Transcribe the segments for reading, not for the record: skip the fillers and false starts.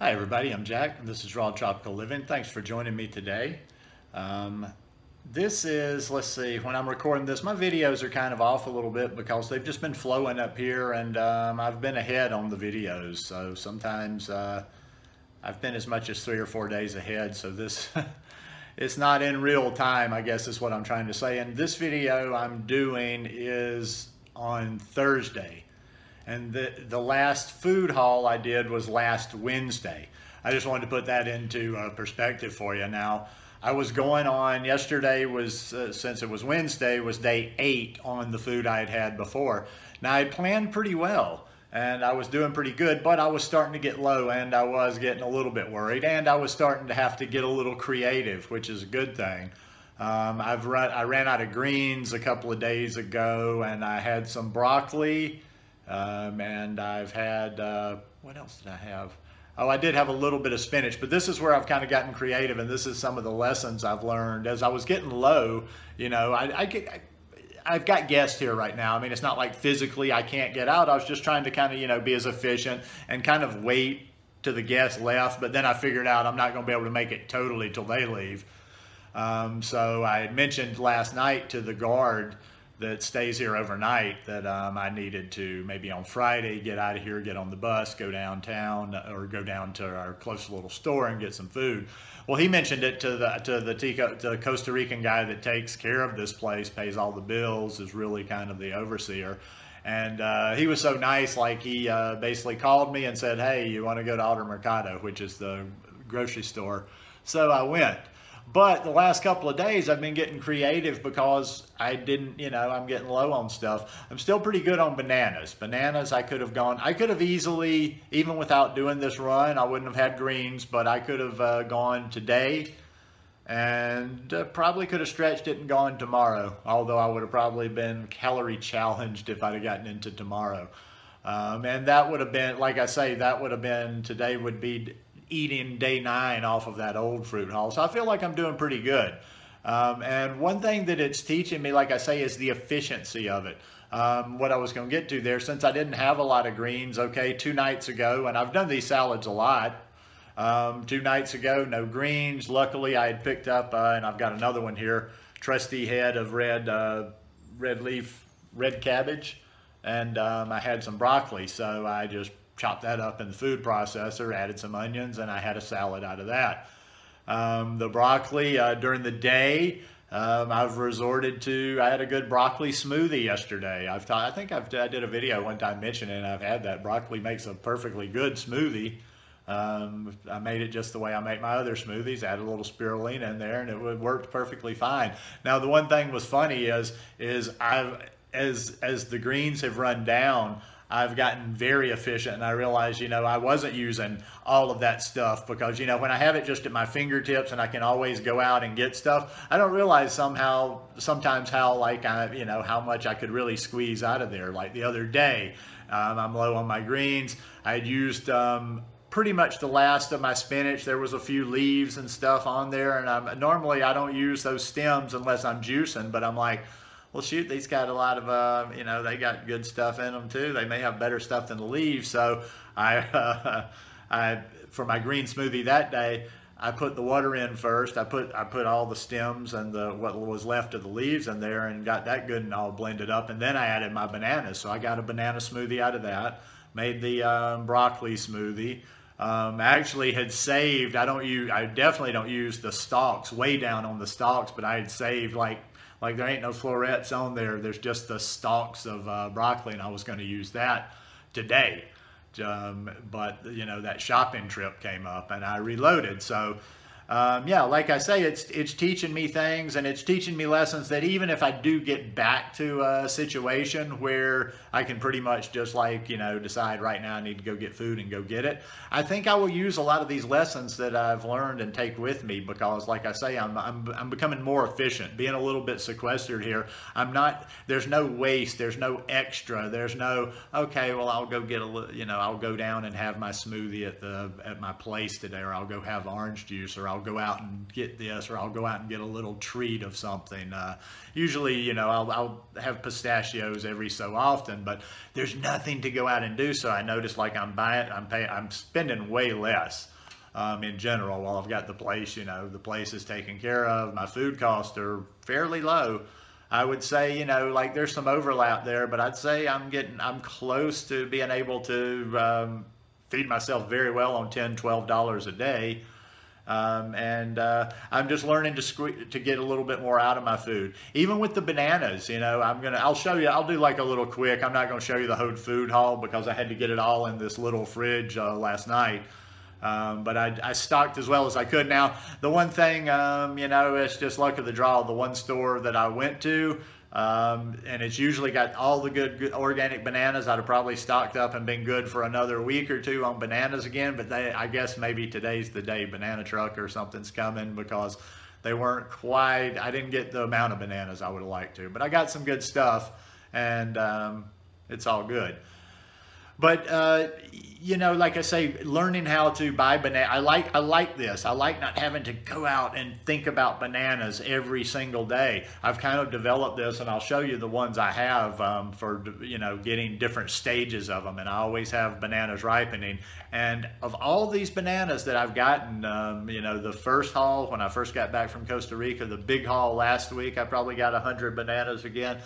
Hi everybody, I'm Jack and this is Raw Tropical Living. Thanks for joining me today. This is, let's see, when I'm recording this, my videos are kind of off a little bit because they've just been flowing up here and I've been ahead on the videos. So sometimes I've been as much as 3 or 4 days ahead. So this, it's not in real time, I guess is what I'm trying to say. And this video I'm doing is on Thursday. And the last food haul I did was last Wednesday. I just wanted to put that into perspective for you. Now, I was going on, yesterday was, since it was Wednesday, was day 8 on the food I had had before. Now, I had planned pretty well, and I was doing pretty good, but I was starting to get low, and I was getting a little bit worried, and I was starting to have to get a little creative, which is a good thing. I ran out of greens a couple of days ago, and I had some broccoli, and I've had, what else did I have? Oh, I did have a little bit of spinach, but this is where I've kind of gotten creative, and this is some of the lessons I've learned. As I was getting low, you know, I've got guests here right now. I mean, it's not like physically I can't get out. I was just trying to kind of, you know, be as efficient and kind of wait till the guests left, but then I figured out I'm not going to be able to make it totally till they leave. So I had mentioned last night to the guard that stays here overnight that I needed to maybe on Friday get out of here, get on the bus, go downtown, or go down to our close little store and get some food. Well, he mentioned it to the Costa Rican guy that takes care of this place, pays all the bills, is really kind of the overseer. And he was so nice, like he basically called me and said, hey, you want to go to Alter Mercado, which is the grocery store. So I went. But the last couple of days I've been getting creative because I didn't, you know, I'm getting low on stuff. I'm still pretty good on bananas. Bananas, I could have easily, even without doing this run, I wouldn't have had greens, but I could have gone today and probably could have stretched it and gone tomorrow. Although I would have probably been calorie challenged if I'd have gotten into tomorrow. And that would have been, like I say, that would have been, today would be eating day 9 off of that old fruit haul. So I feel like I'm doing pretty good. And one thing that it's teaching me, like I say, is the efficiency of it. What I was going to get to there, since I didn't have a lot of greens, okay, 2 nights ago, and I've done these salads a lot. 2 nights ago, no greens. Luckily, I had picked up, and I've got another one here, trusty head of red cabbage, and I had some broccoli, so I just chopped that up in the food processor, added some onions, and I had a salad out of that. The broccoli, during the day, I've resorted to, I had a good broccoli smoothie yesterday. I think I did a video one time mentioning I've had that. Broccoli makes a perfectly good smoothie. I made it just the way I make my other smoothies, added a little spirulina in there, and it worked perfectly fine. Now, the one thing was funny is as the greens have run down, I've gotten very efficient, and I realized, you know, I wasn't using all of that stuff because, you know, when I have it just at my fingertips and I can always go out and get stuff, I don't realize sometimes how, like, you know, how much I could really squeeze out of there. Like the other day, I'm low on my greens. I had used pretty much the last of my spinach. There was a few leaves and stuff on there, and normally I don't use those stems unless I'm juicing, but I'm like, well, shoot, these got a lot of, you know, they got good stuff in them too. They may have better stuff than the leaves. So for my green smoothie that day, I put the water in first. I put all the stems and what was left of the leaves in there and got that good and all blended up. And then I added my bananas. So I got a banana smoothie out of that. Made the broccoli smoothie. I actually had saved, I definitely don't use the stalks, way down on the stalks, but I had saved like there ain't no florets on there. There's just the stalks of broccoli, and I was going to use that today. But, you know, that shopping trip came up, and I reloaded. So, yeah, like I say, it's teaching me things, and it's teaching me lessons that even if I do get back to a situation where I can pretty much just, like, you know, decide right now I need to go get food and go get it, I think I will use a lot of these lessons that I've learned and take with me because, like I say, I'm becoming more efficient, being a little bit sequestered here. There's no waste, there's no extra, there's no, okay, well, I'll go get I'll go down and have my smoothie at my place today, or I'll go have orange juice, or I'll I'll go out and get this, or I'll go out and get a little treat of something. Usually, you know, I'll have pistachios every so often, but there's nothing to go out and do. So I notice like I'm spending way less in general while I've got the place, you know, the place is taken care of. My food costs are fairly low. I would say, you know, like there's some overlap there, but I'd say I'm close to being able to feed myself very well on $10, $12 a day. I'm just learning to get a little bit more out of my food. Even with the bananas, you know, I'll show you, I'll do like a little quick, I'm not going to show you the whole food haul because I had to get it all in this little fridge last night. But I stocked as well as I could. Now, the one thing, you know, it's just luck of the draw. The one store that I went to, and it's usually got all the good organic bananas. I'd have probably stocked up and been good for another week or two on bananas again. But I guess maybe today's the day. Banana truck or something's coming because they weren't quite, I didn't get the amount of bananas I would have liked to. But I got some good stuff, and it's all good. But, you know, like I say, learning how to buy banana, I like this. I like not having to go out and think about bananas every single day. I've kind of developed this, and I'll show you the ones I have for, you know, getting different stages of them. And I always have bananas ripening. And of all these bananas that I've gotten, you know, the first haul, when I first got back from Costa Rica, the big haul last week, I probably got 100 bananas again.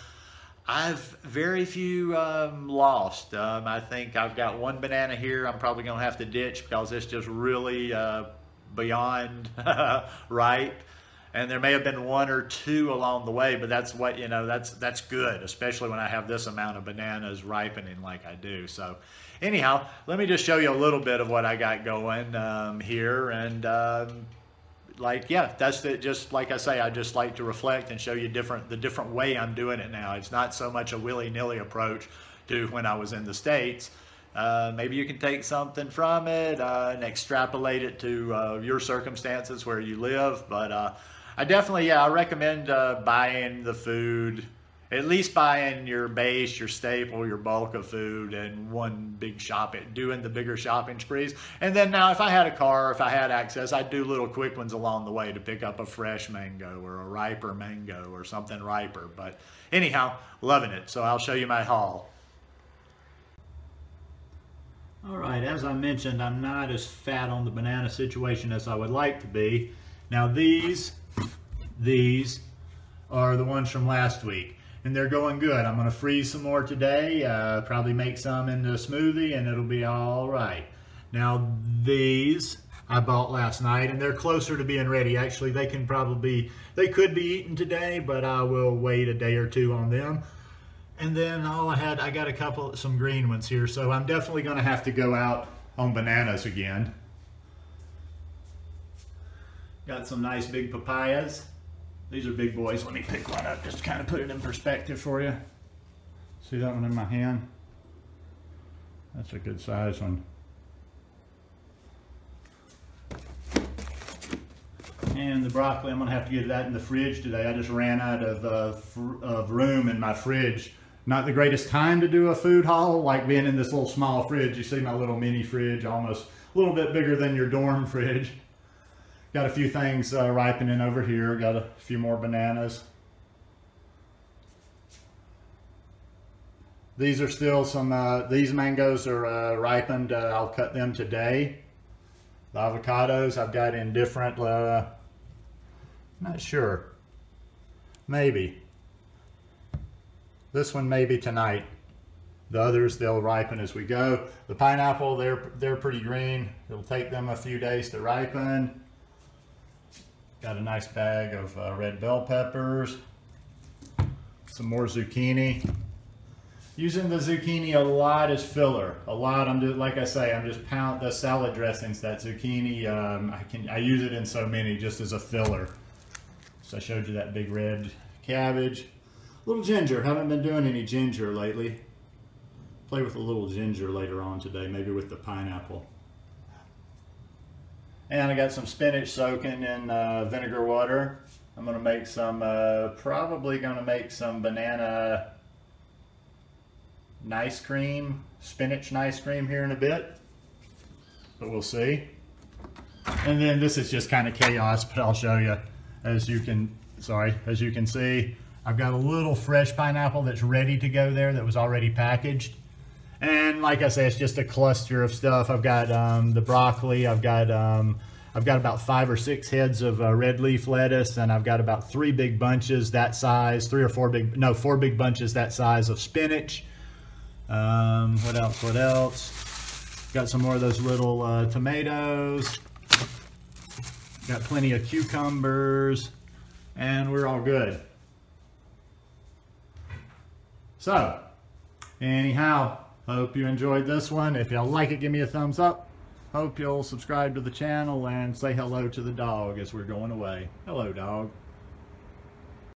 I've very few lost. I think I've got one banana here I'm probably going to have to ditch because it's just really beyond ripe. And there may have been one or two along the way, but that's what, you know, that's good, especially when I have this amount of bananas ripening like I do. So anyhow, let me just show you a little bit of what I got going here. And like, yeah, that's it. Just like I say, I just like to reflect and show you the different way I'm doing it now. It's not so much a willy-nilly approach to when I was in the States. Maybe you can take something from it and extrapolate it to your circumstances where you live. But I definitely, yeah, I recommend buying the food, at least buying your base, your staple, your bulk of food, and one big doing the bigger shopping sprees. And then now if I had a car, if I had access, I'd do little quick ones along the way to pick up a fresh mango or a riper mango or something riper. But anyhow, loving it. So I'll show you my haul. All right, as I mentioned, I'm not as fat on the banana situation as I would like to be. Now these are the ones from last week. And they're going good. I'm going to freeze some more today, probably make some into a smoothie, and it'll be all right. Now these I bought last night, and they're closer to being ready. Actually, they could be eaten today, but I will wait a day or two on them. And then I got some green ones here, so I'm definitely going to have to go out on bananas again. Got some nice big papayas. These are big boys. Let me pick one up just to kind of put it in perspective for you. See that one in my hand? That's a good size one. And the broccoli, I'm going to have to get that in the fridge today. I just ran out of room in my fridge. Not the greatest time to do a food haul, like being in this little small fridge. You see my little mini fridge, almost a little bit bigger than your dorm fridge. Got a few things ripening over here. Got a few more bananas. These are still some, these mangoes are ripened. I'll cut them today. The avocados I've got in different, not sure, maybe. This one maybe tonight. The others, they'll ripen as we go. The pineapple, they're pretty green. It'll take them a few days to ripen. Got a nice bag of red bell peppers, some more zucchini. Using the zucchini a lot as filler. A lot. Like I say, I'm just the salad dressings. That zucchini, I use it in so many just as a filler. So I showed you that big red cabbage. Little ginger. Haven't been doing any ginger lately. Play with a little ginger later on today, maybe with the pineapple. And I got some spinach soaking in vinegar water. I'm going to make some, probably going to make some banana nice cream, spinach nice cream here in a bit. But we'll see. And then this is just kind of chaos, but I'll show you. As you can see, I've got a little fresh pineapple that's ready to go there that was already packaged. And like I say, it's just a cluster of stuff. I've got the broccoli, I've got about 5 or 6 heads of red leaf lettuce, and I've got about 3 big bunches that size, 4 big bunches that size of spinach. What else? Got some more of those little tomatoes. Got plenty of cucumbers, and we're all good. So, anyhow, hope you enjoyed this one. If y'all like it, give me a thumbs up. Hope you'll subscribe to the channel and say hello to the dog as we're going away. Hello, dog.